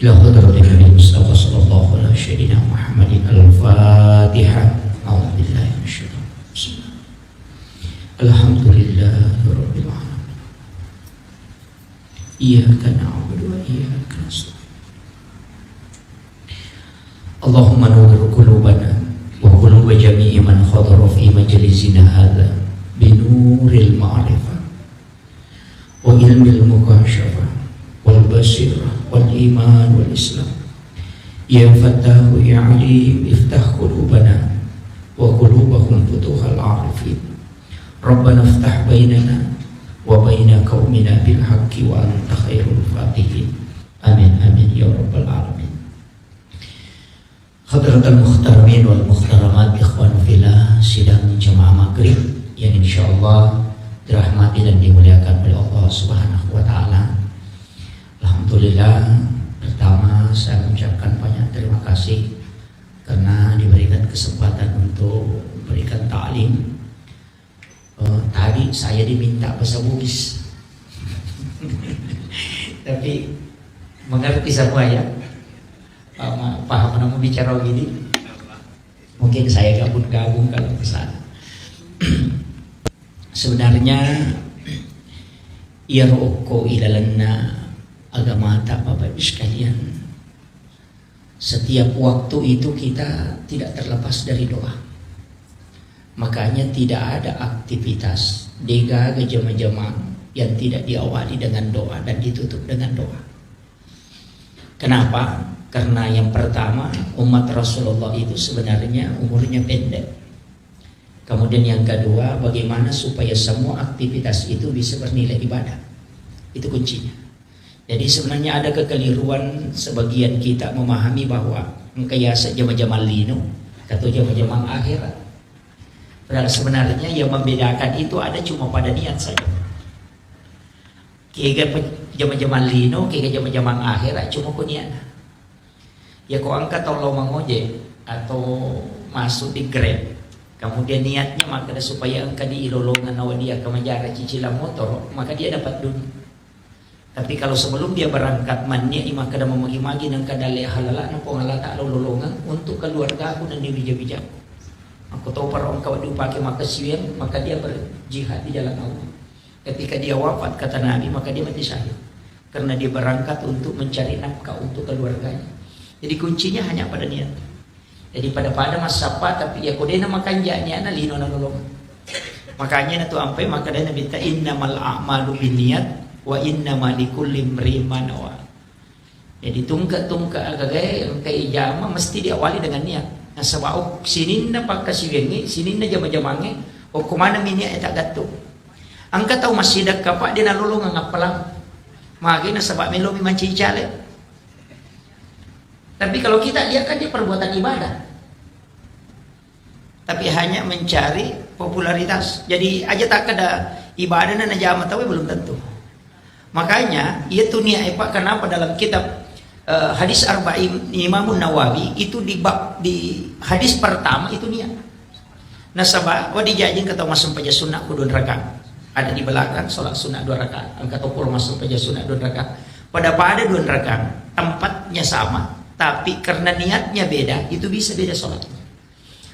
إلى حضرة النبي المصطفى صلى الله على سيدنا محمد الفاتحة. أعوذ بالله من الشيطان الرجيم. الحمد لله رب العالمين. إياك نعبد وإياك نستعين. اللهم نور قلوبنا وقلوب جميع من حضر في مجلسنا هذا بنور المعرفة وعلم المكاشفة والبصيرة والإيمان والإسلام. يا فتاح يا عليم افتح قلوبنا وقلوبهم فتوح العارفين. ربنا افتح بيننا وبين قومنا بالحق وأنت خير الفاتحين. آمين آمين يا رب العالمين. Hadratul muhtaramin wal muhtaramat, ikhwan fillah, sidang jemaah maghrib yang insyaallah dirahmati dan dimuliakan oleh Allah Subhanahu wa taala. Alhamdulillah, pertama saya mengucapkan banyak terima kasih karena diberikan kesempatan untuk memberikan ta'lim. Tadi saya diminta bahasa Bugis tapi mengerti semua ya, paham mau bicara gini. Mungkin saya gabung kalau ke sana. Sebenarnya yaroko ilalanna agama tak Bapak Ibu sekalian. Setiap waktu itu kita tidak terlepas dari doa. Makanya tidak ada aktivitas dega jama-jama yang tidak diawali dengan doa dan ditutup dengan doa. Kenapa? Karena yang pertama, umat Rasulullah itu sebenarnya umurnya pendek. Kemudian yang kedua, bagaimana supaya semua aktivitas itu bisa bernilai ibadah. Itu kuncinya. Jadi sebenarnya ada kekeliruan sebagian kita memahami bahwa engkayasa jama-jama lino atau jama-jama akhirat. Padahal sebenarnya yang membedakan itu ada cuma pada niat saja. Kira jama-jama lino, kira jama-jama akhirat cuma ku niat. Ya kau angkat tolong mengojek atau masuk di Grab, kemudian niatnya maka supaya engkau diilolongan awak dia ke menjara cicilan motor, maka dia dapat dunia. Tapi kalau sebelum dia berangkat mannya ima kada memagi-magi nang kada le halala nang pongala tak lolongan untuk keluarga aku dan dibija-bija. Aku tahu para orang kau dipakai maka siang, maka dia berjihad di jalan Allah. Ketika dia wafat kata Nabi maka dia mati syahid karena dia berangkat untuk mencari nafkah untuk keluarganya. Jadi kuncinya hanya pada niat. Jadi pada masa apa tapi ya kodena makan jaknya na lino na lolongan. Makanya na tu ampai maka dia Nabi ta innamal a'malu binniyat wa innamal likulli imrin ma nawa. Jadi tungka agak kai jama mesti diawali dengan niat. Nah sebab sinin na pagkasiwengi, sinin na jama-jamange o kumana minya eta gatto. Angka tahu masih dak kapak dia na lolongan ngapalang. Magi na sebab melo mi manci cale. Tapi kalau kita lihat kan dia perbuatan ibadah, tapi hanya mencari popularitas. Jadi aja tak ada ibadah dan jamaah tahu belum tentu. Makanya itu niat Pak. Kenapa dalam kitab hadis Arba'in Imam Nawawi itu di hadis pertama itu niat. Nah sabah dijajin kata masuk paja sunnah kudun rakaat. Ada di belakang sholat sunnah 2 rakaat. Angkat topur masuk paja sunnah 2 rakaat. Pada 2 rakaat tempatnya sama. Tapi karena niatnya beda, itu bisa beda sholatnya.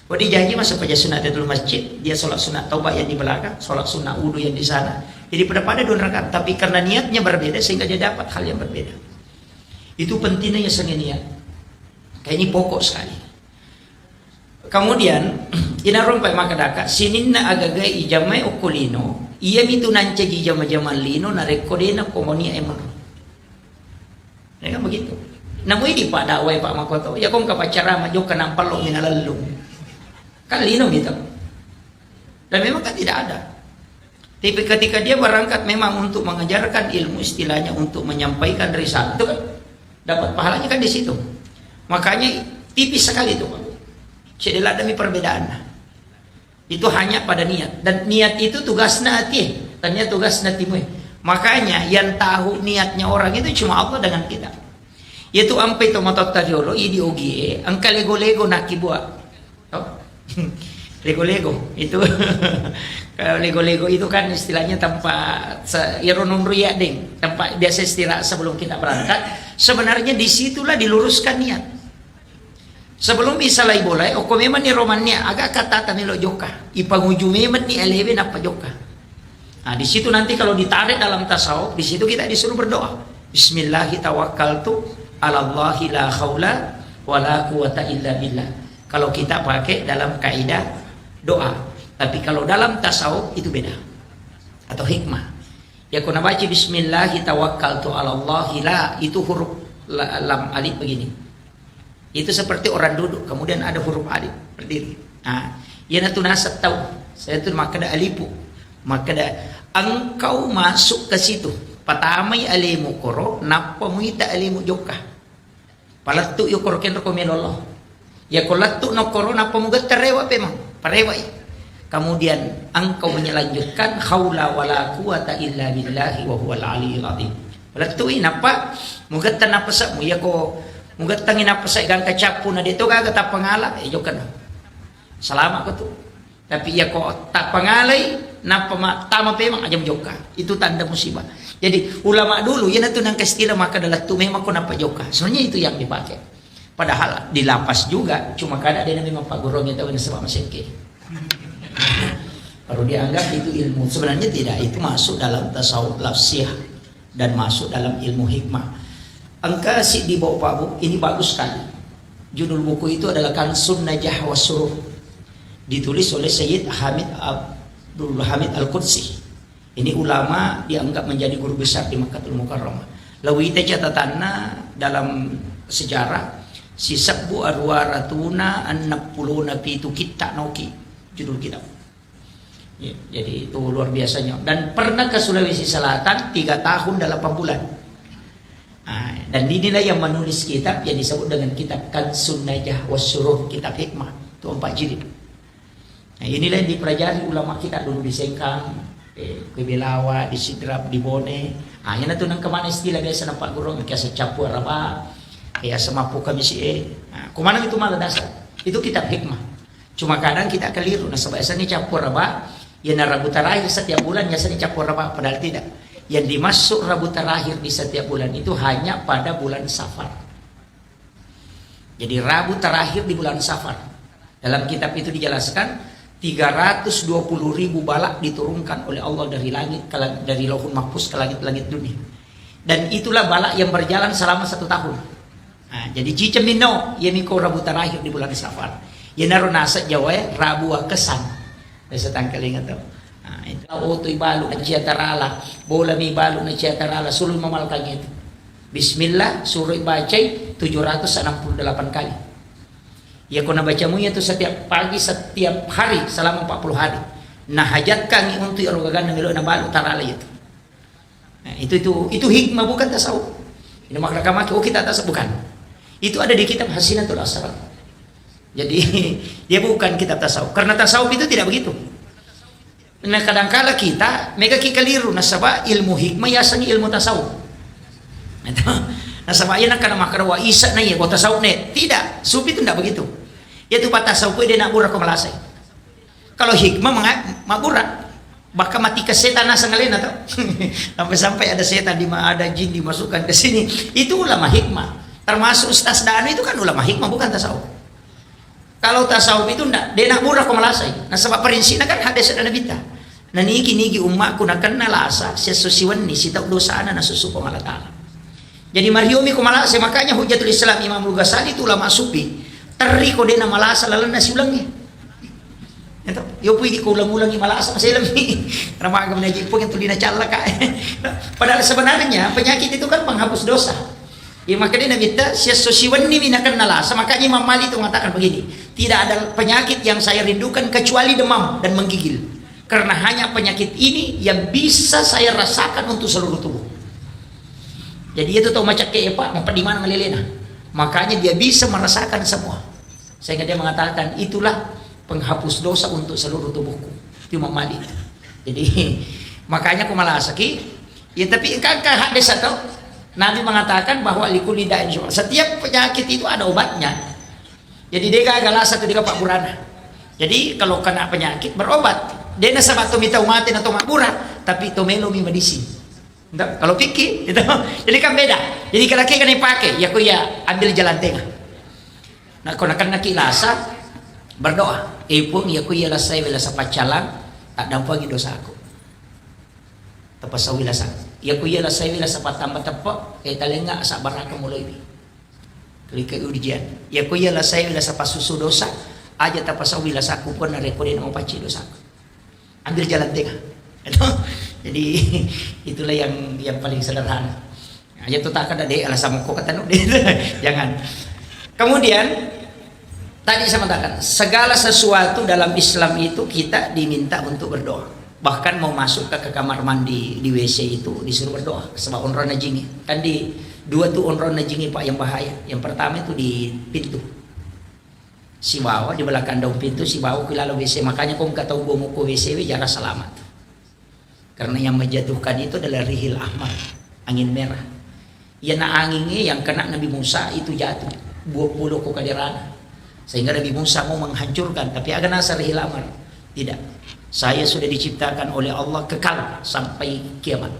Wadi janji masuk pada sunat dulu masjid, dia sholat sunat taubah yang di belakang, sholat sunat wudu yang di sana. Jadi pada 2 rakaat, tapi karena niatnya berbeda sehingga dia dapat hal yang berbeda. Itu pentingnya seni niat. Kayak ini pokok sekali. Kemudian, inarong pa makadaka, sininna agagai ijamai okulino, iya mitu nanca jama-jama lino na rekodena komonia emang. Ya kan begitu. Namun ini Pak dakwai Pak Makoto, ya kong kapacara majo kenampal lo minalalung. Kan lino gitu. Dan memang kan tidak ada. Tapi ketika dia berangkat memang untuk mengajarkan ilmu istilahnya untuk menyampaikan risalah itu kan dapat pahalanya kan di situ. Makanya tipis sekali itu Pak. Cedela demi perbedaan. Itu hanya pada niat dan niat itu tugasnya hati, ternyata tugasnya timui. Makanya yang tahu niatnya orang itu cuma Allah dengan kita. Yaitu ampai to matot tadiolo idi ogie angka lego-lego nakibua. Oh. Lego-lego itu kalau lego-lego itu kan istilahnya tempat ironun ruya ding, tempat biasa istirahat sebelum kita berangkat. Sebenarnya disitulah diluruskan niat. Sebelum isalay bolay, o kumeman ni romannya agak kata tanilo joka. Ipangujumeman ni eleve na pajoka. Nah, di situ nanti kalau ditarik dalam tasawuf, di situ kita disuruh berdoa. Bismillahi tawakkaltu 'alallahi la haula wala quwata illa billah. Kalau kita pakai dalam kaidah doa. Tapi kalau dalam tasawuf itu beda. Atau hikmah. Ya kuna baca bismillahi tawakkaltu 'alallahi la, itu huruf lam alif begini. Itu seperti orang duduk, kemudian ada huruf alif berdiri. Nah, ya natu nasab tahu. Saya tu maka ada alipu. Maka ada engkau masuk ke situ. Patamay alimu koro, napa mo ita alimu joka. Palatu yo koro ken ko melolo. Ya kolatu no koro napa mo gaterewa pemang. Parewa. Kemudian engkau menyelanjutkan haula wala quwata illa billahi wa huwal aliyyul azim. Palatu napa mo gatta napa sa mo ya ko mo gattangin napa sa gang kacapu na dito kaga ta pangala joka no. Salama ko tu. Tapi ya ko tak pangalay napa tama pemang ajam joka. Itu tanda musibah. Jadi ulama dulu ya itu nang kastila maka adalah tu memang ko napa joka. Sebenarnya itu yang dipakai. Padahal di lapas juga cuma kada ada memang Pak Gurong itu sebab masengke. Baru dianggap itu ilmu. Sebenarnya tidak, itu masuk dalam tasawuf lafsiyah dan masuk dalam ilmu hikmah. Angka si di bawah Pak Bu, ini bagus sekali. Judul buku itu adalah Kansun Najah Wasuruh. Ditulis oleh Sayyid Hamid Abdul Hamid Al-Qudsi. Ini ulama dianggap menjadi guru besar di Makkatul Mukarramah. Lawi catatannya dalam sejarah si sabbu arwaratuna annapuluna pitu kita noki judul kitab. Ya, jadi itu luar biasanya. Dan pernah ke Sulawesi Selatan 3 tahun 8 bulan. Nah, dan inilah yang menulis kitab yang disebut dengan kitab Kansun Najah Wasuruh, kitab hikmah. Itu 4 jilid. Nah, inilah yang dipelajari ulama kita dulu di Sengkang, di Belawa, di Sidrap, di Bone. Ah, yan na to nang kamana istilah biasa ng Pak Gurong, kaya sa Chapu Araba, kaya sa Mapu kami si kumana itu malah dasar. Itu kitab hikmah. Cuma kadang kita keliru. Nah, sebab ni Chapu Araba, yan na Rabu terakhir setiap bulan, ya sa ni Chapu Araba, padahal tidak. Yang dimasuk Rabu terakhir di setiap bulan itu hanya pada bulan Safar. Jadi Rabu terakhir di bulan Safar. Dalam kitab itu dijelaskan 320.000 balak diturunkan oleh Allah dari langit, dari Lauhul Mahfuz ke langit-langit dunia. Dan itulah balak yang berjalan selama 1 tahun. Nah, jadi cicem minno yemiko Rabu terakhir di bulan Safar. Yenaro nasa Jawa Rabu kesan. Desa tangkalingan to. Nah, itu otoy balu na ciatarala, bola mi balu na ciatarala sulul mamalkan itu. Bismillah suruh bacai 768 kali. Ya kau nak baca munya itu setiap pagi setiap hari selama 40 hari. Nah hajat kami untuk erogagan namilo na balu tarala itu. Nah, itu hikmah bukan tasawuf. Ini makna kamaki kita tasawuf bukan. Itu ada di kitab Hasinatul Asrar. Jadi dia bukan kitab tasawuf. Karena tasawuf itu tidak begitu. Nah kadangkala kita mereka keliru nasaba ilmu hikmah yasangi ilmu tasawuf. Nasaba iya nak kana makarawa isa na iya ko tasawuf ne. Tidak, sufi itu tidak begitu. Yaitu patah tasawuf dia nak burak ko malasay. Kalau hikmah maburak, baka mati ke setan nasa ngalin atau sampai ada setan ada jin dimasukkan ke sini. Itu ulama hikmah. Termasuk Ustaz Dani itu kan ulama hikmah bukan tasawuf. Kalau tasawuf itu ndak, dia nak burak ko malasay. Nah sebab prinsipnya kan hadis ada bita. Nah nigi umatku nak kenal asa sesusiwan ni sitau dosa ana nasusu pamalata. Jadi mariomi ko malasa, makanya Hujatul Islam Imam Al-Ghazali itu ulama sufi. Teriko dia na malasa lalan na siulangnya. Ito, yo pwede ko ulang-ulangi malasa kasi lami. Ramaga mo na po yung tuloy na tsala ka. Padahal sebenarnya penyakit itu kan menghapus dosa. Ya maka dia nabita siya sosiwan ni minakan nalasa, makanya Imam Malik itu mengatakan begini, tidak ada penyakit yang saya rindukan kecuali demam dan menggigil. Karena hanya penyakit ini yang bisa saya rasakan untuk seluruh tubuh. Jadi itu tahu macam kayak Pak, mau di mana ngelilena. Makanya dia bisa merasakan semua. Sehingga dia mengatakan itulah penghapus dosa untuk seluruh tubuhku. Itu Imam Malik. Jadi makanya aku malah sakit. Ya tapi kan hadis atau Nabi mengatakan bahwa likuli da'in syufa. Setiap penyakit itu ada obatnya. Jadi dia gagal satu di Pak Burana. Jadi kalau kena penyakit berobat. Dia nasabatu mita umatin atau makmurah, tapi tomelo mi medisi. Enggak, kalau fikih itu jadi kan beda. Jadi kalau laki kan dipakai, ya aku ya ambil jalan tengah. Nah, kalau nak lasa berdoa, pun ya aku ya lasai wala sa pacalang tak dampangi dosa aku. Tapasawi lasa. Ya aku ya lasai wala sa patamba tepak kay talenga sa baraka mulai ini. Kali ujian. Ya aku ya lasai wala sa pasusu dosa aja tapasawi lasa aku pun na rekodin mo paci dosa aku. Ambil jalan tengah. Jadi itulah yang paling sederhana. Aja tuh tak ada deh alasan kok kata jangan. Kemudian tadi saya katakan segala sesuatu dalam Islam itu kita diminta untuk berdoa. Bahkan mau masuk ke kamar mandi di WC itu disuruh berdoa sebab onron najingi. Kan di dua tuh onron najingi Pak yang bahaya. Yang pertama itu di pintu. Si bawah di belakang daun pintu si bawah lalu WC, makanya kau nggak tahu gue mau ke WC jarak selamat. Karena yang menjatuhkan itu adalah rihil ahmar, angin merah. Ya na anginnya yang kena Nabi Musa itu jatuh, 20 ke kadirana. Sehingga Nabi Musa mau menghancurkan, tapi agak nasa rihil ahmar. Tidak, saya sudah diciptakan oleh Allah kekal sampai kiamat.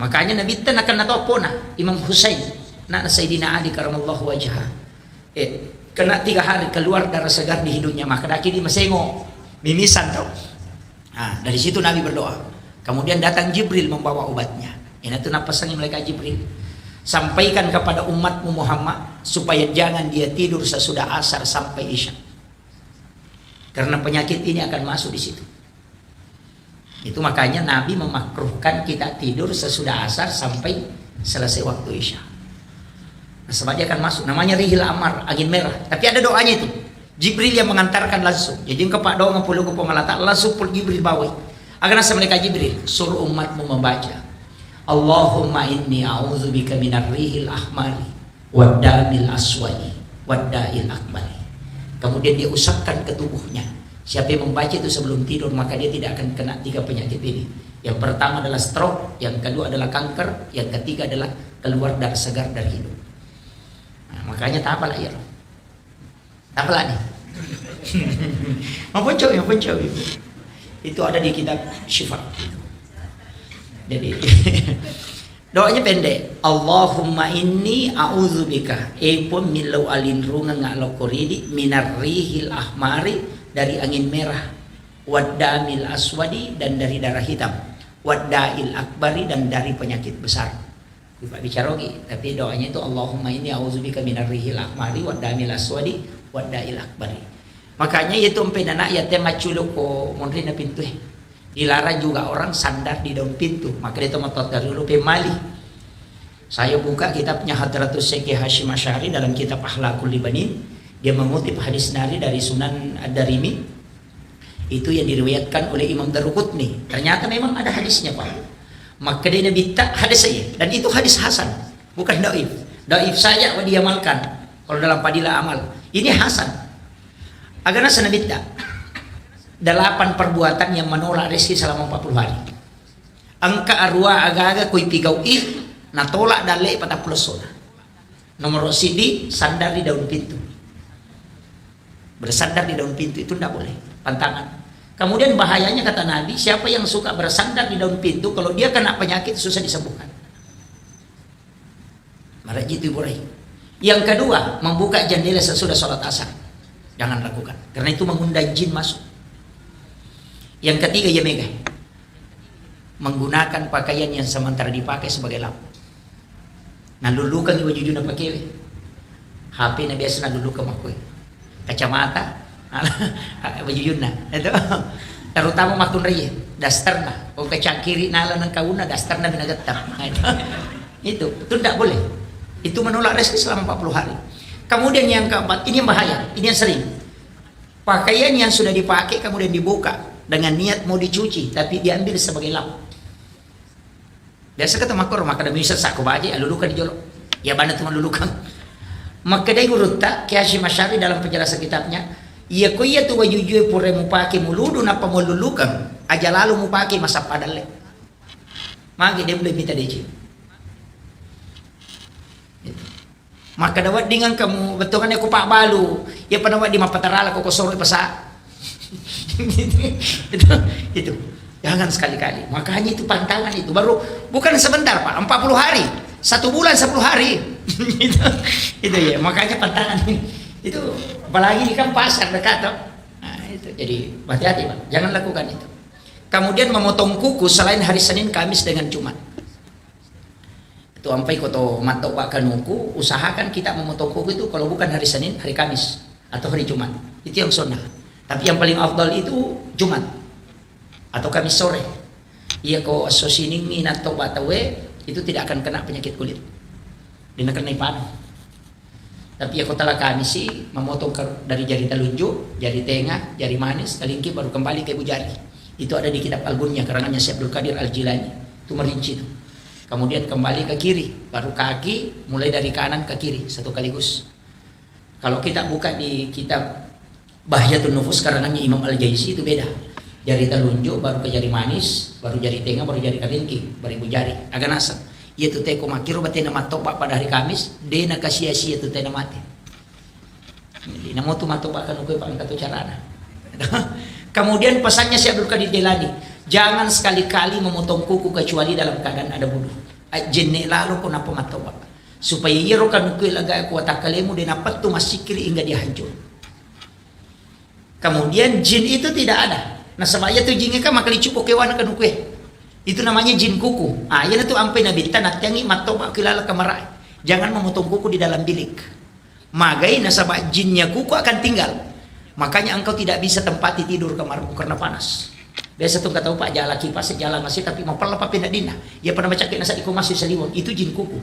Makanya Nabi tan akan natopona Imam Husain, nak Sayyidina Ali karamallahu wajhah. Kena 3 hari keluar darah segar di hidungnya, maka daki di mesengo, mimisan tau. Nah, dari situ Nabi berdoa. Kemudian datang Jibril membawa obatnya. Ini tuh napasangnya mereka Jibril. Sampaikan kepada umatmu Muhammad supaya jangan dia tidur sesudah asar sampai isya. Karena penyakit ini akan masuk di situ. Itu makanya Nabi memakruhkan kita tidur sesudah asar sampai selesai waktu isya. Nah, sebab dia akan masuk. Namanya rihil amar, angin merah. Tapi ada doanya itu. Jibril yang mengantarkan langsung. Jadi kepak doa ngapuluh ke pengalata langsung pun Jibril bawa. Agar nasa mereka Jibril suruh umatmu membaca. Allahumma inni a'udzubika minar rihil ahmari waddamil aswadi wadda'il akbari. Kemudian dia usapkan ke tubuhnya. Siapa yang membaca itu sebelum tidur maka dia tidak akan kena 3 penyakit ini. Yang pertama adalah stroke, yang kedua adalah kanker, yang ketiga adalah keluar darah segar dari hidung. Nah, makanya tak apalah ya. Apalah nih? Mampun coba. Itu ada di kitab Syifa. Jadi doanya pendek. Allahumma inni a'udzubika pun milau alin runga ngalokoridi minar rihil ahmari dari angin merah, waddamil aswadi dan dari darah hitam, wadda'il akbari dan dari penyakit besar. Pak bicara lagi, tapi doanya itu Allahumma inni a'udzubika minar rihil ahmari waddamil aswadi wadda'il akbari. Makanya itu empenana ya tema culuk ko monrina pintu dilarang juga orang sandar di daun pintu. Maka dia tomatot dari dulu pemali. Saya buka kitabnya Hadratus Syekh Hashim Asy'ari dalam kitab Akhlaqul Libanin. Dia mengutip hadis Nabi dari Sunan Ad-Darimi. Itu yang diriwayatkan oleh Imam Daruqutni. Ternyata memang ada hadisnya Pak. Maka dia Nabi tak hadis saja. Dan itu hadis hasan, bukan dhaif. Dhaif saja diamalkan kalau dalam padilah amal. Ini hasan. Agaknya Nabi tak 8 perbuatan yang menolak rezeki selama 40 hari. Angka arwah agak-agak kui pigau natolak dalek pada pulsona. Nomor sidi sandar di daun pintu. Bersandar di daun pintu itu tidak boleh, pantangan. Kemudian bahayanya kata Nabi, siapa yang suka bersandar di daun pintu kalau dia kena penyakit susah disembuhkan. Marah gitu Ibrahim. Yang kedua, membuka jendela sesudah sholat asar. Jangan lakukan, karena itu mengundang jin masuk. Yang ketiga ya mega, menggunakan pakaian yang sementara dipakai sebagai lampu. Nah lulukan ibu jujur na pakai HP na biasa na lulukan makoi kacamata baju na itu terutama makun raya dastar na o kacangkiri nala ng kauna dastar na binagatam. Itu tidak boleh, itu menolak rezeki selama 40 hari. Kemudian yang keempat, ini yang bahaya, ini yang sering pakaian yang sudah dipakai kemudian dibuka dengan niat mau dicuci tapi diambil sebagai lampu. Biasa kata makor maka demi sesak baje alulukan dijolok. Ya bana tuh lulukan. Maka dia urut tak Hashim Asy'ari dalam penjelasan kitabnya, ya ko iya tu wajujue pure mu pake muludu napa mo lulukan. Aja lalu mu pake masa padale. Maka dia boleh minta DJ. Maka dawat dengan kamu betul kan aku pak balu. Ya panawat di mapatarala ko kosoro pasa. itu Jangan sekali-kali. Makanya itu pantangan itu baru bukan sebentar Pak, 40 hari, 1 bulan 10 hari. itu ya, makanya pantangan itu apalagi di kan pasar dekat toh. Nah, itu jadi hati-hati Pak, jangan lakukan itu. Kemudian memotong kuku selain hari Senin, Kamis dengan Jumat. Itu ampai koto matok Pak kanuku, usahakan kita memotong kuku itu kalau bukan hari Senin, hari Kamis atau hari Jumat. Itu yang sunnah. Tapi yang paling afdal itu Jumat atau Kamis sore. Iya ko sosining atau batawe itu tidak akan kena penyakit kulit. Dia kena panu. Tapi ya kota Kamis sih memotong dari jari telunjuk, jari tengah, jari manis, kelingking baru kembali ke ibu jari. Itu ada di kitab Al-Gunya karangannya Syekh Abdul Qadir Al-Jilani. Itu merinci itu. Kemudian kembali ke kiri, baru kaki mulai dari kanan ke kiri satu kaligus. Kalau kita buka di kitab Bahjatun Nufus karangannya Imam Al-Jaisi itu beda. Jari telunjuk baru ke jari manis, baru jari tengah, baru jari kelingking, baru ibu jari. Agak nasab. Yaitu teko makiru batena matok Pak pada hari Kamis, dena kasia-sia tu tena mati. Jadi namo tu matok Pak kan ukui Pak katu carana. Kemudian pesannya Syekh Abdul Qadir Jailani, jangan sekali-kali memotong kuku kecuali dalam keadaan ada wudu. Jenne lalu ko napa matok Pak. Supaya yero kan ukui laga kuat akalemu dena patu masikri hingga dia hancur. Kemudian jin itu tidak ada. Nah sebaya tu jin kan makali cukup kewan kan ukui. Itu namanya jin kuku. Ah, yan itu ampe nabi tanat yangi matok kilala kamarai. Jangan memotong kuku di dalam bilik. Magai nasabah jinnya kuku akan tinggal. Makanya engkau tidak bisa tempati tidur kamarmu karena panas. Biasa tuh kata Pak jala kipas jalan masih tapi mau perlu apa pindah dina. Ya pernah baca nasa iku masih seliwang. Itu jin kuku.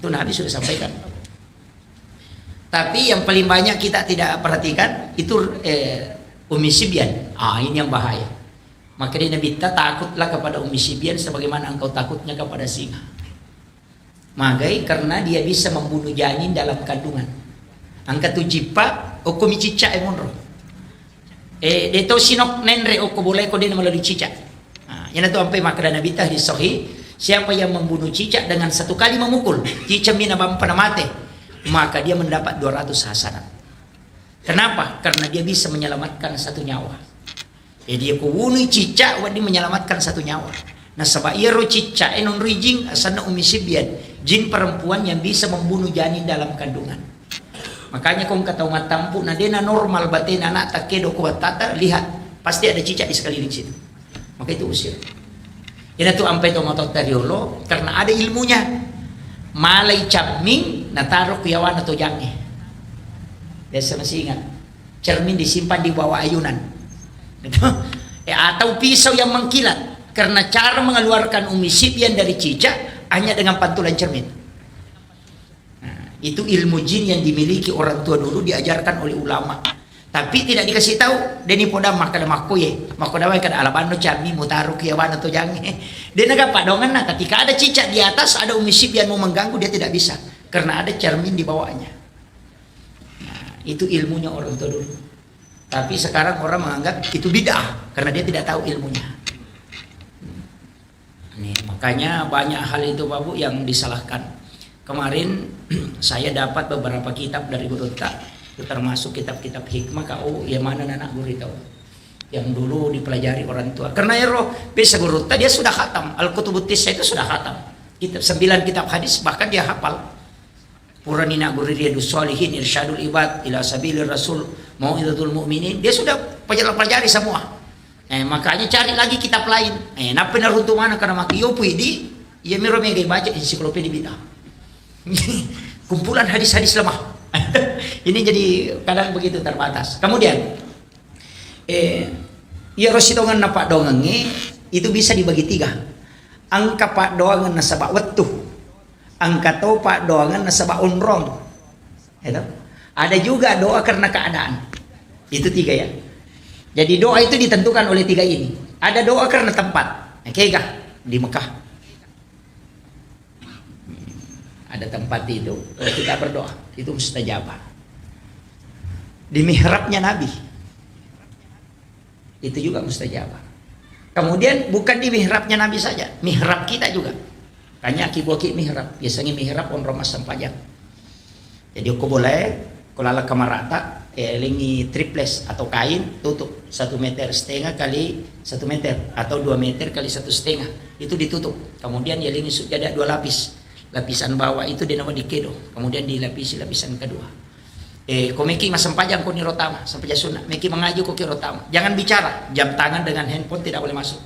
Itu Nabi sudah sampaikan. Tapi yang paling banyak kita tidak perhatikan itu Umi Sibyan. Ah, ini yang bahaya. Maka dia Nabi takutlah kepada Umi Sibyan sebagaimana engkau takutnya kepada singa. Magai karena dia bisa membunuh janin dalam kandungan. Angka tu jipa oko micica emonro. Deto sinok nenre oko boleh ko dia melalui cicak. Yang itu sampai maka Nabi tah di sahih, siapa yang membunuh cicak dengan satu kali memukul, cicak mina bampa mate, maka dia mendapat 200 hasanat. Kenapa? Karena dia bisa menyelamatkan satu nyawa. Dia kubunuh cicak wadi menyelamatkan satu nyawa. Nah sebab ia ro cicak enon rijing asana Umi Sibyan, jin perempuan yang bisa membunuh janin dalam kandungan. Makanya kong kata umat tampu na dena normal batena anak takedo kuat tata lihat pasti ada cicak di sekeliling situ. Maka itu usir. Ini tuh ampai to motot tariolo karena ada ilmunya. Malai capming na taruh kuyawan atau jange. Biasa masih ingat. Cermin disimpan di bawah ayunan. Atau pisau yang mengkilat karena cara mengeluarkan Umi Sibyan dari cicak hanya dengan pantulan cermin. Itu ilmu jin yang dimiliki orang tua dulu diajarkan oleh ulama. Tapi tidak dikasih tahu. Deni podam maka makoye. Makodawai kada alabano cami mutaru kiawan atau jange. Dia naga padongan nah ketika ada cicak di atas ada Umi Sibyan mau mengganggu dia tidak bisa karena ada cermin di bawahnya. Nah, itu ilmunya orang tua dulu. Tapi sekarang orang menganggap itu bid'ah karena dia tidak tahu ilmunya. Nih, makanya banyak hal itu Bapak yang disalahkan. Kemarin saya dapat beberapa kitab dari Guru Ta, termasuk kitab-kitab hikmah kau yang mana anak guru tahu yang dulu dipelajari orang tua. Karena ya roh bisa Guru Ta dia sudah khatam Al-Kutubut Tis'ah itu sudah khatam. Kitab 9 kitab hadis bahkan dia hafal. Puranina Guru Riyadus Shalihin, Irsyadul Ibad ila Sabilir Rasul, Mau'izatul Mu'minin, dia sudah pelajari semua. Makanya cari lagi kitab lain. Napa naruntu mana karena maki yo puidi, ya miro mega baca ensiklopedia bidah. Kumpulan hadis-hadis lemah. Ini jadi kadang begitu terbatas. Kemudian ya rosidongan na pak dongange itu bisa dibagi 3. Angka pak doangan na sabak wetuh. Angka to pak doangan na sabak unrong. Ada juga doa karena keadaan. Itu 3 ya. Jadi doa itu ditentukan oleh 3 ini. Ada doa karena tempat. Kekah di Mekah. Ada tempat itu kita berdoa itu mustajabah. Di mihrabnya Nabi itu juga mustajabah. Kemudian bukan di mihrabnya Nabi saja, mihrab kita juga. Tanya kiboki mihrab, biasanya mihrab on romas sampajak. Jadi aku boleh kalau ala kamarata lingi triples atau kain tutup 1,5 meter kali 1 meter atau 2 meter kali 1,5 itu ditutup. Kemudian ya lingi sujadah 2 lapis. Lapisan bawah itu dia nama dikedo. Kemudian dilapisi lapisan kedua. Kau meki masam pajang kau nirotama sampai jasuna. Meki mengaju kau kirotama. Jangan bicara. Jam tangan dengan handphone tidak boleh masuk.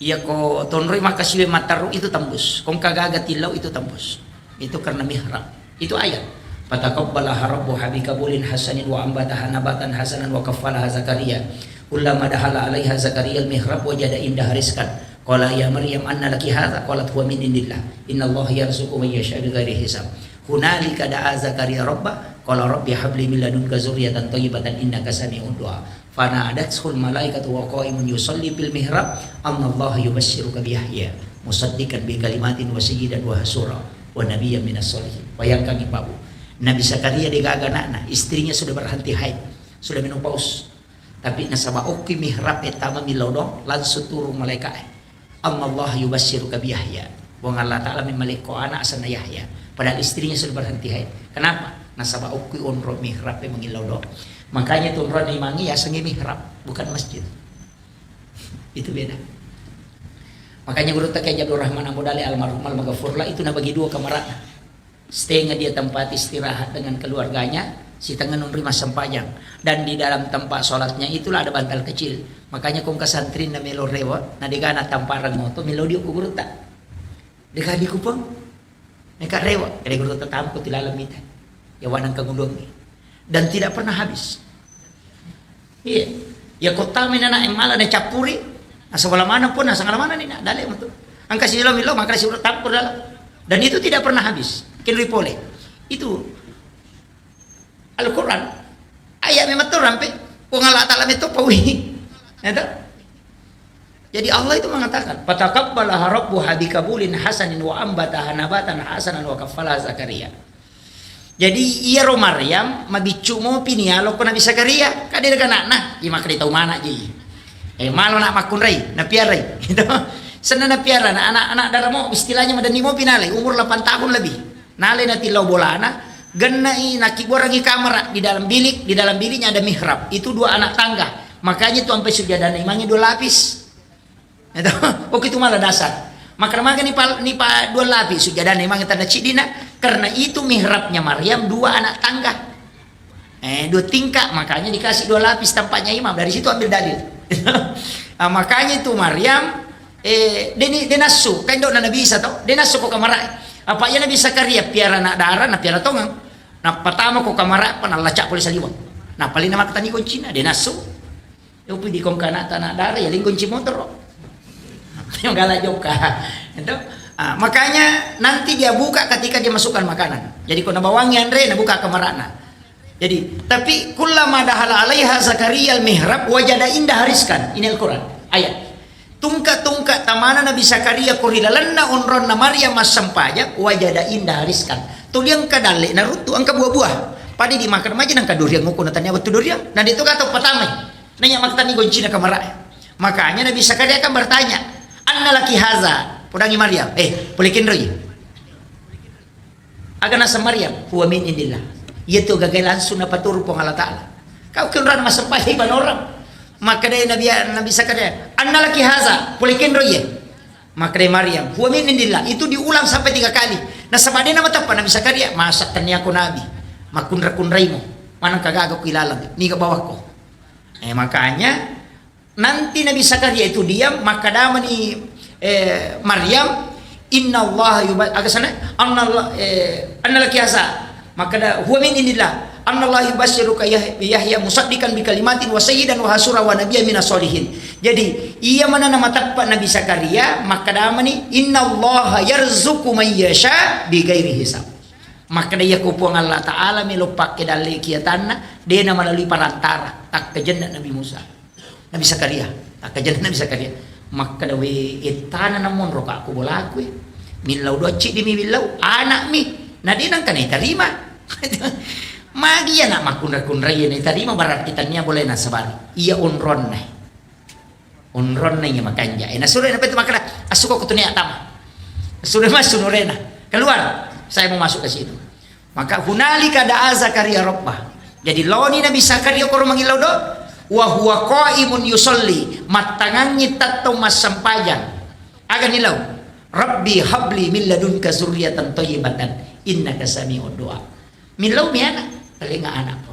Iya kau tonroi makasih mataru itu tembus. Kau kagaga tilau itu tembus. Itu karena mihrab. Itu ayat. Fataqabbalaha rabbuha bikabulin hasanin wa ambataha nabatan hasanan wa kaffalaha Zakaria. Kullama dahala 'alaiha Zakaria al-mihrab wajada indaha rizqan. Qala ya Maryam anna laki hadza? Qalat huwa min indillah. Innallaha yarzuqu man yasha'u bighairi hisab. Hunalika da'a Zakaria rabbah qala rabbi habli min ladunka dzurriyyatan thayyibatan innaka sami'ud du'a. Fanadathul malaikatu wa qa'imun yusalli bil mihrab annallaha yubasyshiruka bi Yahya musaddiqan bi kalimatin wa sayyidan wa hasura wa nabiyyan minas sholihin. Bayangkan Ibu, Nabi Zakaria digaga anakna, istrinya sudah berhenti haid, sudah menopause. Tapi nasaba oki mihrab etama milodo langsung turun malaikat. Allah yubasyshiruka bi Yahya. Wa Allah Ta'ala memalik ko anak asana Yahya. Padahal istrinya sudah berhenti haid. Kenapa? Nasaba oki onro mihrab mengilodo. Makanya turun imangi ya sengi mihrab, bukan masjid. Itu beda. Makanya guru tak kayak Abdul Rahman Abu Dali almarhum al-Maghfurlah itu bagi 2 kamarana. Setengah dia tempat istirahat dengan keluarganya, si tengah menerima sempajang. Dan di dalam tempat sholatnya itulah ada bantal kecil. Makanya kong kasantrin na melo rewa, na digana tamparan mo to melo dio guru tak. Dikadi kupang. Mereka rewa, kaya guru tak tampo tilalamitan. Ya wanang kagundong. Dan tidak pernah habis. Iya. Ya kota minana yang malah na capuri. Asa wala mana pun, asa ngala mana ni na dali mo to. Ang kasi milo maka si urut tampur dalam. Dan itu tidak pernah habis. Pole itu Al-Quran ayat memang tu rampe kung Allah Ta'ala itu pawi. Jadi Allah itu mengatakan fataqabbalaha rabbuha bikabulin hasanin wa ambataha nabatan hasanan wa kaffalaha Zakaria. Jadi iya ro Maryam mabicu mo pinialo ko Nabi Zakaria kadir kana nah ima kadi tau mana ji malo nak makunrai na piarai gitu. Sana na piara na anak-anak daramo istilahnya madani mo pinalay umur 8 tahun lebih. Nale na tilaw bolana, ganai nakiborangi kamera di dalam biliknya ada mihrab. Itu 2 anak tangga. Makanya itu sampai sujadah imamnya 2 lapis. Itu, itu malah dasar. Maka ni 2 lapis sujadah imamnya tanda cidina karena itu mihrabnya Maryam 2 anak tangga. 2 tingkat, makanya dikasih 2 lapis tampaknya imam. Dari situ ambil dalil. Makanya itu Maryam denasu, kan dok na bisa tau. Denasu ko kamera. Apa ya Nabi Zakaria piara nak darah na piara tongang. Na pertama ko kamara pa nalacak poli saliwang. Na paling nama katani kon Cina de naso. Yo pidi kon kana tanah darah ya lingkon motor. Yang gala joka. Itu makanya nanti dia buka ketika dia masukkan makanan. Jadi kau nabawangi Andre na buka kamarana. Jadi tapi kullama dahala 'alaiha Zakaria al-mihrab wajada indah rizqan. Ini Al-Qur'an ayat. Tungka-tungka tamana Nabi Zakaria kurilalanna onron na Maryam masampaja wajada indah rizqan. Tuliang kadale na rutu ang buah-buah. Padi dimakan maja nang kaduriang nguko na tanya waktu duriang. Nah dito ka to patamay. Nanya maktani goncina kamara. Makanya Nabi Zakaria akan bertanya, "Anna laki haza?" Pudangi Maryam. Pulikin roy. Agana sa Maryam, huwa min indillah. Itu gagal langsung na paturo po Allah Ta'ala. Kau kinran masampaja iban orang. Maka dari Nabi Zakaria, "Anna laki haza?" Pulikin roye. Maka dari Maryam, "Huwa min indillah." Itu diulang sampai 3 kali. Nah sabade nama tapa Nabi Zakaria, "Masak tanya aku Nabi. Makunra-kunrai mo. Manang kagagaw kilalang. Ni ka bawah ko." Makanya nanti Nabi Zakaria itu diam, maka dama ni Maryam, "Inna Allah agasana anna laki haza." Maka da huwa min indillah. Anallahu yubasyshiruka Yahya musaddiqan bi kalimatin wa sayyidan wa hasura wa nabiyyan minas sholihin. Jadi ia mana nama takpa Nabi Zakaria maka damani innallaha yarzuqu man yasha bi ghairi hisab. Maka dia kupuang Allah Ta'ala melupak ke dalil kiatanna dia nama melalui perantara tak kejendak Nabi Musa. Nabi Zakaria tak kejendak Nabi Zakaria. Maka dawe itana namun roka aku bola aku milau docik di milau anak mi nah dia nang kan terima. Magi ya nak makun-kunra ini tadi mah barat kita nya boleh nasabari. Iya unron nya makanya. Sudah apa itu makna asuko kutunya atama. Sudah masuk nurena. Keluar. Saya mau masuk ke situ. Maka hunalika da'a Zakaria rabbah. Jadi loni Nabi Zakaria ko mangilaw do wa huwa qaimun yusalli matangangi tatto masampajan agan nilaw Rabbi habli min ladunka zurriyatan thayyibatan innaka sami'ud du'a. Milaw mi anak talinga anak po.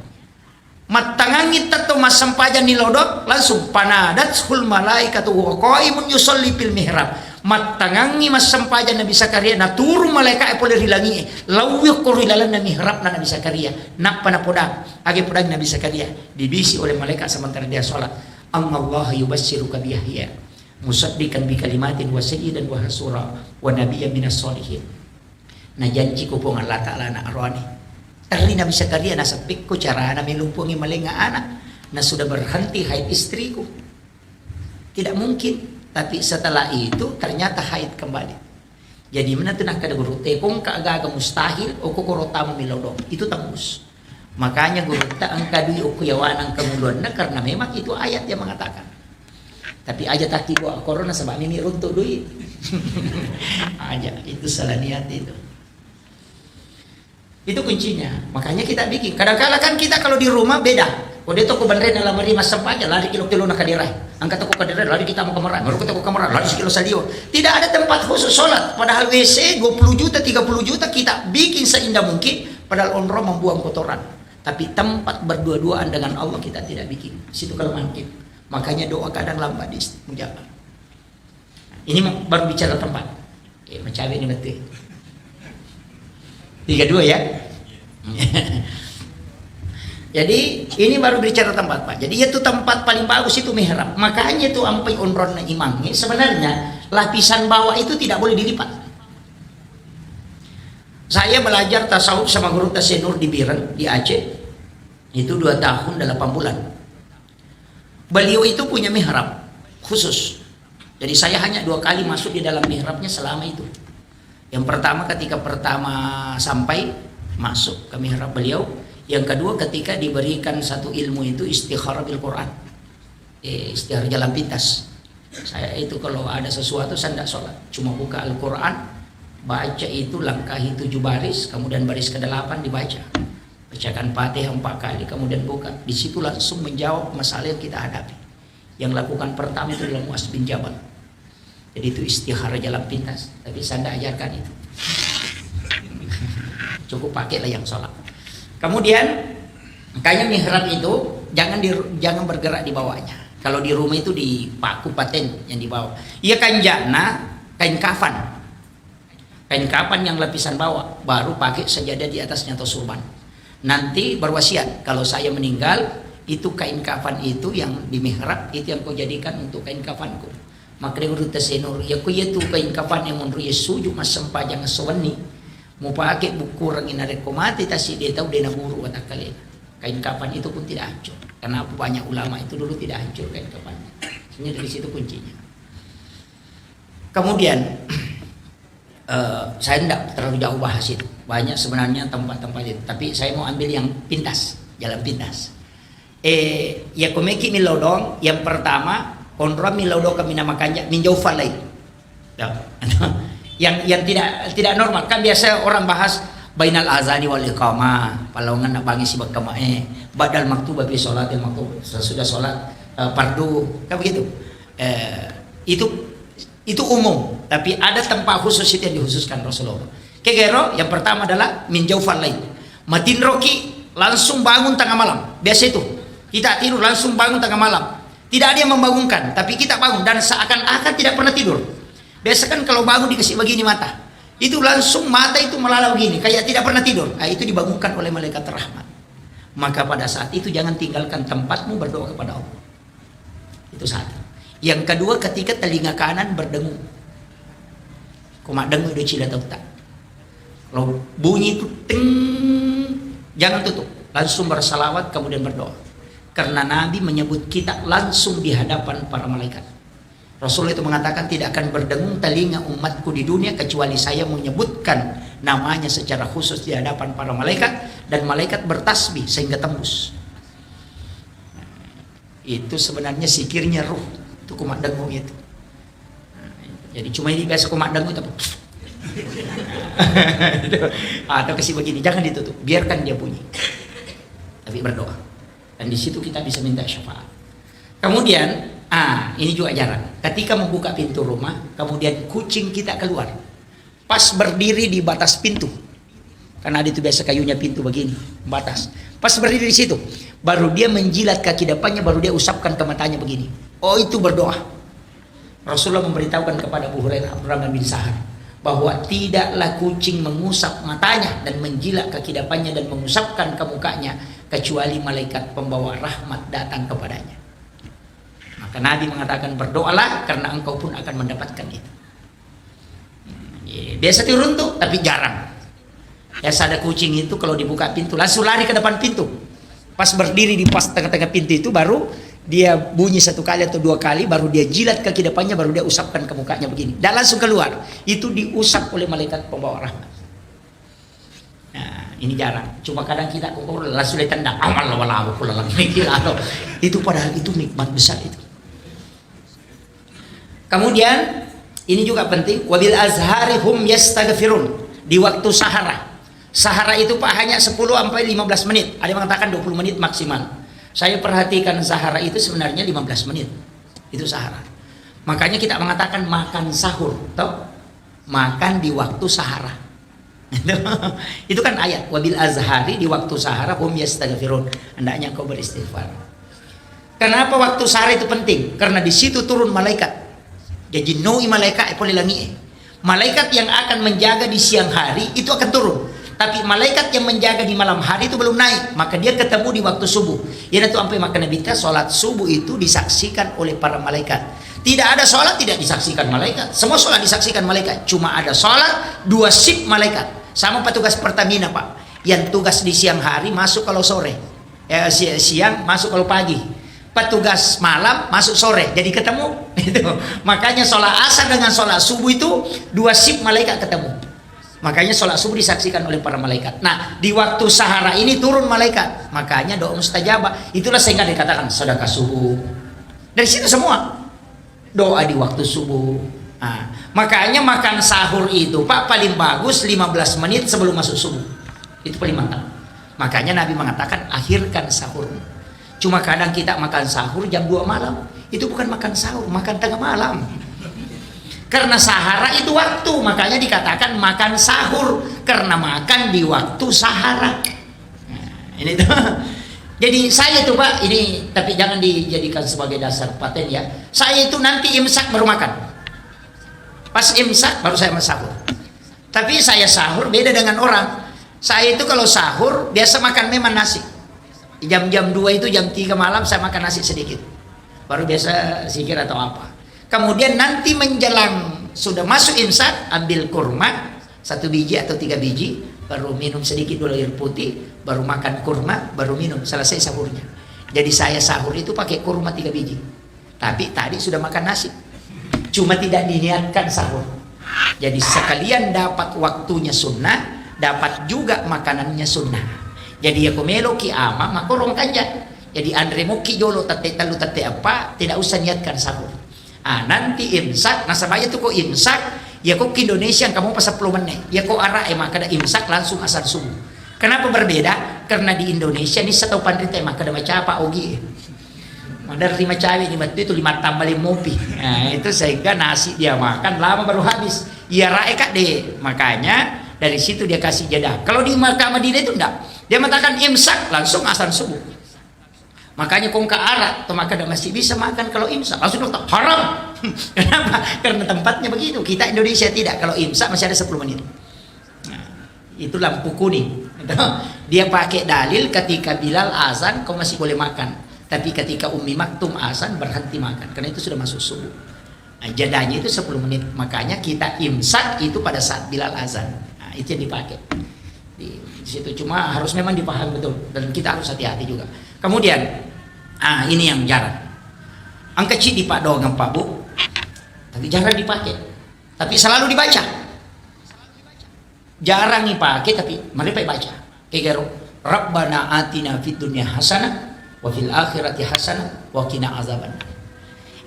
Matangangi tatto masampajan nilaw do langsung panadatul malaikatu wa qaimun yusalli fil mihrab. Matangangi masampajan Nabi Zakaria naturu malaikat pole rilangi lawih ko rilalan na mihrab na Nabi Zakaria napa na podang age podang Nabi Zakaria dibisi oleh malaikat sementara dia salat. Allah yubassiruka bi Yahya musaddiqan bi kalimatin wa sayyidan wa hasura wa nabiyyan minas solihin. Na janji ko po ng Allah Ta'ala na arwani tali Nabi Zakaria nasa pikko cara na milumpungi malinga anak na sudah berhenti haid istriku. Tidak mungkin. Tapi setelah itu ternyata haid kembali. Jadi mana tenang kada guru tepong kaaga mustahil o kokoro tamu milodong. Itu tembus. Makanya guru ta ang kadui o kuyawanang kemuluan na karena memang itu ayat yang mengatakan. Tapi aja tak tibo corona sebab ini runtuh duit. Aja itu salah niat itu. Itu kuncinya. Makanya kita bikin. Kadang-kadang kan kita kalau di rumah beda. Kode toko bandre na lamari masampaja lari kilo-kilo na kadiray. Angkat toko kadiray lari kita mau kamaran. Baru kita ke kamaran lari sekilo salio. Tidak ada tempat khusus sholat. Padahal WC 20 juta 30 juta kita bikin seindah mungkin. Padahal onro membuang kotoran. Tapi tempat berdua-duaan dengan Allah kita tidak bikin. Situ kelemahan kita. Makanya doa kadang lambat dimujabat. Ini baru bicara tempat. Mencari ini betul. 32 ya. Jadi ini baru bicara tempat Pak. Jadi itu tempat paling bagus itu mihrab. Makanya itu ampai onron imam. Sebenarnya lapisan bawah itu tidak boleh dilipat. Saya belajar tasawuf sama guru Tasenur di Biren di Aceh. Itu 2 tahun 8 bulan. Beliau itu punya mihrab khusus. Jadi saya hanya 2 kali masuk di dalam mihrabnya selama itu. Yang pertama ketika sampai masuk ke mihrab beliau. Yang kedua ketika diberikan satu ilmu itu istikharah bil Quran. Istikharah jalan pintas. Saya itu kalau ada sesuatu saya tidak sholat. Cuma buka Al-Quran. Baca itu langkahi 7 baris. Kemudian baris ke-8 dibaca. Bacakan Fatihah 4 kali. Kemudian buka. Di situ langsung menjawab masalah yang kita hadapi. Yang lakukan pertama itu adalah Mu'adz bin Jabal. Jadi itu istikharah jalan pintas. Tapi saya tidak ajarkan itu. Cukup pakailah yang sholat. Kemudian kayaknya mihrab itu jangan bergerak di bawahnya. Kalau di rumah itu di paku paten yang di bawah. Iya kanjana kain kafan. Kain kafan yang lapisan bawah baru pakai sajadah di atasnya atau surban. Nanti berwasiat kalau saya meninggal itu kain kafan itu yang di mihrab itu yang kau jadikan untuk kain kafanku. Maka dia urut Tasenur ya ku itu kain kafan yang menurut Yesus mas sempajang sewani. Mau pakai buku rangin rekomati tasi dia tahu dia naburu watak kalian. Kain kafan itu pun tidak hancur. Karena banyak ulama itu dulu tidak hancur kain kafannya. Sebenarnya dari situ kuncinya. Kemudian saya tidak terlalu jauh bahas itu. Banyak sebenarnya tempat-tempat itu. Tapi saya mau ambil yang pintas, jalan pintas. Ya komeki milodong yang pertama kontra milodong kami namakannya minjau falai. Yang tidak normal kan biasa orang bahas bainal azani wal iqamah palongan nak bangi si bakamae badal maktubah bi sholatil maktub sesudah sholat fardu kan begitu. Itu umum tapi ada tempat khusus itu yang dikhususkan Rasulullah. Kegero yang pertama adalah min jaufal lail. Matin roki langsung bangun tengah malam. Biasa itu kita tidur langsung bangun tengah malam. Tidak ada yang membangunkan tapi kita bangun dan seakan-akan tidak pernah tidur. Biasa kan kalau bangun dikasih begini mata. Itu langsung mata itu melalau begini. Kayak tidak pernah tidur. Nah, itu dibangunkan oleh malaikat rahmat. Maka pada saat itu jangan tinggalkan tempatmu berdoa kepada Allah. Itu satu. Yang kedua ketika telinga kanan berdengung. Kumak dengung udah cila tahu tak. Kalau bunyi itu ting. Jangan tutup. Langsung bersalawat kemudian berdoa. Karena Nabi menyebut kita langsung di hadapan para malaikat. Rasul itu mengatakan tidak akan berdengung telinga umatku di dunia kecuali saya menyebutkan namanya secara khusus di hadapan para malaikat dan malaikat bertasbih sehingga tembus. Itu sebenarnya sikirnya ruh itu kumat dengung itu. Jadi cuma ini biasa kumat dengung tapi atau kasih begini jangan ditutup biarkan dia bunyi. Tapi tapi berdoa. Dan di situ kita bisa minta syafaat. Kemudian, ini juga jarang. Ketika membuka pintu rumah, kemudian kucing kita keluar. Pas berdiri di batas pintu. Karena ada itu biasa kayunya pintu begini, batas. Pas berdiri di situ, baru dia menjilat kaki depannya, baru dia usapkan ke matanya begini. Oh, itu berdoa. Rasulullah memberitahukan kepada Abu Hurairah Abdurrahman bin Sahar bahwa tidaklah kucing mengusap matanya dan menjilat kaki depannya dan mengusapkan ke mukanya kecuali malaikat pembawa rahmat datang kepadanya. Maka Nabi mengatakan berdoalah karena engkau pun akan mendapatkan itu. Biasa turun tuh, tapi jarang. Biasa ada kucing itu kalau dibuka pintu langsung lari ke depan pintu. Pas berdiri di pas tengah-tengah pintu itu baru dia bunyi 1 kali atau 2 kali, baru dia jilat kaki depannya, baru dia usapkan ke mukanya begini. Dan langsung keluar. Itu diusap oleh malaikat pembawa rahmat. Nah, ini jarang. Cuma kadang kita langsung ditendang. Amal walau pulang itu padahal itu nikmat besar itu. Kemudian ini juga penting, wabil azhari hum yastaghfirun, di waktu sahara. Sahara itu Pak hanya 10 sampai 15 menit. Ada yang mengatakan 20 menit maksimal. Saya perhatikan sahara itu sebenarnya 15 menit. Itu sahara. Makanya kita mengatakan makan sahur, toh? Makan di waktu sahara. Itu kan ayat, wabil azhari, di waktu sahara hum yastaghfirun. Hendaknya kau beristighfar. Kenapa waktu sahara itu penting? Karena di situ turun malaikat. Jadi noi malaikat polilangi. Malaikat yang akan menjaga di siang hari itu akan turun. Tapi malaikat yang menjaga di malam hari itu belum naik. Maka dia ketemu di waktu subuh. Ya itu sampai maka Nabi kita sholat subuh itu disaksikan oleh para malaikat. Tidak ada sholat tidak disaksikan malaikat. Semua sholat disaksikan malaikat. Cuma ada sholat 2 shift malaikat. Sama petugas Pertamina Pak. Yang tugas di siang hari masuk kalau sore. Siang masuk kalau pagi. Petugas malam masuk sore. Jadi ketemu. Makanya sholat asar dengan sholat subuh itu 2 shift malaikat ketemu. Makanya sholat subuh disaksikan oleh para malaikat. Nah, di waktu sahara ini turun malaikat. Makanya doa mustajabah. Itulah sehingga dikatakan sedekah subuh. Dari situ semua. Doa di waktu subuh. Nah, makanya makan sahur itu Pak paling bagus 15 menit sebelum masuk subuh. Itu paling mantap. Makanya Nabi mengatakan akhirkan sahur. Cuma kadang kita makan sahur jam 2 malam. Itu bukan makan sahur, makan tengah malam. Karena sahara itu waktu, makanya dikatakan makan sahur karena makan di waktu sahara. Nah, ini tuh. Jadi saya tuh Pak, ini tapi jangan dijadikan sebagai dasar paten ya. Saya itu nanti imsak baru makan. Pas imsak baru saya sahur. Tapi saya sahur beda dengan orang. Saya itu kalau sahur biasa makan memang nasi. Jam-jam 2 itu jam 3 malam saya makan nasi sedikit. Baru biasa zikir atau apa. Kemudian nanti menjelang sudah masuk imsak, ambil kurma 1 biji atau 3 biji, baru minum sedikit dulu air putih, baru makan kurma, baru minum, selesai sahurnya. Jadi saya sahur itu pakai kurma 3 biji. Tapi tadi sudah makan nasi. Cuma tidak diniatkan sahur. Jadi sekalian dapat waktunya sunnah, dapat juga makanannya sunnah. Jadi aku melo ki ama makorong kanja. Jadi Andre mo ki jolo tate talu tate apa, tidak usah niatkan sahur. Nanti imsak, nasabaya tuh kok imsak, ya kok ke Indonesia kamu pas 10 menit, ya kok arah maka ada imsak langsung asar subuh. Kenapa berbeda? Karena di Indonesia ini satu pandrita maka ada macam apa ogi. Ada 5 cawe di itu 5 tambah 5 mopi. Nah, itu sehingga nasi dia makan lama baru habis. Ya rae kak deh. Makanya dari situ dia kasih jeda. Kalau di Makkah Madinah itu enggak. Dia mengatakan imsak langsung asar subuh. Makanya kong ke arah, atau maka masih bisa makan kalau imsak. Langsung dokter, haram. Kenapa? Karena tempatnya begitu. Kita Indonesia tidak. Kalau imsak masih ada 10 menit. Nah, itu lampu kuning. Dia pakai dalil ketika Bilal azan, kau masih boleh makan. Tapi ketika Ummi Maktum azan, berhenti makan. Karena itu sudah masuk subuh. Nah, jadanya itu 10 menit. Makanya kita imsak itu pada saat Bilal azan. Nah, itu yang dipakai. Di situ cuma harus memang dipahami betul. Dan kita harus hati-hati juga. Kemudian, ini yang jarang. Ang kecil Pak doang Pak Bu, tapi jarang dipakai. Tapi selalu dibaca. Jarang dipakai, tapi mereka baca. Kayak Rabbana atina fid dunya hasanah wa fil akhirati hasanah wa qina azabannar.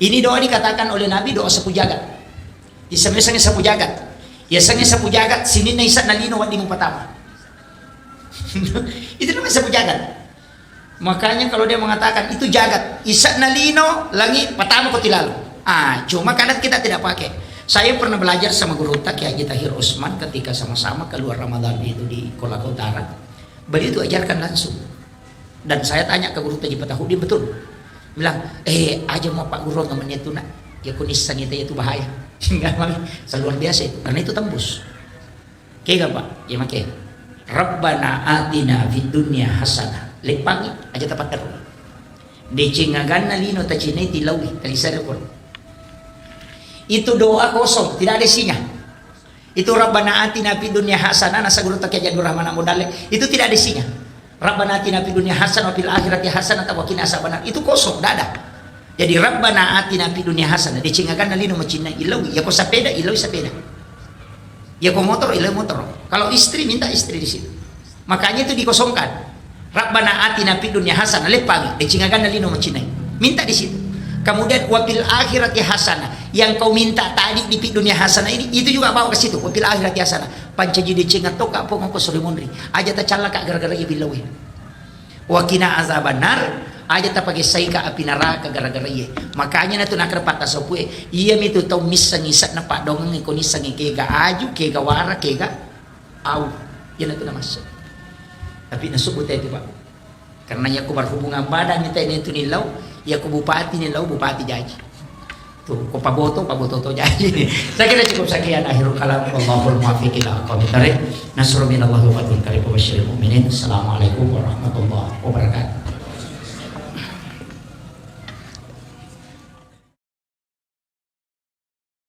Ini doa dikatakan oleh Nabi doa sapu jagat. Di sebenarnya sapu jagat. Ya sange sapu jagat sini na isa nalino wa di pertama. Itu namanya sapu jagat. Makanya kalau dia mengatakan itu jagat, isak nalino langit pertama kau tilal. Cuma kadang kita tidak pakai. Saya pernah belajar sama guru tak Kiai Haji Tahir Usman ketika sama-sama keluar Ramadan itu di Kolaka Utara. Beliau itu ajarkan langsung. Dan saya tanya ke guru Taji Patahudi, betul. Bilang, aja mau Pak Guru namanya itu nak. Ya kunis itu bahaya. Luar biasa itu. Karena itu tembus. Kaya Pak, ya makai. Rabbana atina fid dunya hasanah. Lepangi aja tepat terus. Decengagan nalino tacine tilawi talisar ko. Itu doa kosong, tidak ada isinya. Itu Rabbana atina fid dunya hasanah nasa guru tak Haji Rahman modale. Itu tidak ada isinya. Rabbana atina fid dunya hasanah wa fil akhirati hasanah wa qina azabannar. Itu kosong, tidak ada. Jadi Rabbana atina fid dunya hasanah decengagan nalino macina ilawi. Ya ko sepeda ilawi sepeda. Ya ko motor ilawi motor. Kalau istri minta istri di situ. Makanya itu dikosongkan. Rabbana atina fid dunya hasanah lepangi decingagan nalino macinai. Minta di situ. Kemudian wafil akhirati hasanah. Yang kau minta tadi di fid dunya hasanah ini itu juga bawa ke situ. Wafil akhirati hasanah. Pancaji decingat to ka po ngko sore monri. Aja ta calaka gara-gara ibilawi. Wa qina azabannar. Aja ta pakai saika api neraka gara-gara iye. Makanya na tu nakar patah sopue. Iya mitu tau misang-isat na pak dong ko nisang kega aju kega wara kega au. Yan na tu na masuk. Tapi nasubut itu Pak. Karena ya aku berhubungan badan minta ini itu nilau, ya aku bupati nilau, bupati jaji. Tuh, kok paboto to jaji. Saya kira cukup sekian akhirul kalam. Allahul muwaffiq ila aqwamit thariq. Nasrun minallahi wa fathun qarib wa basyiril mu'minin. Assalamualaikum warahmatullahi wabarakatuh.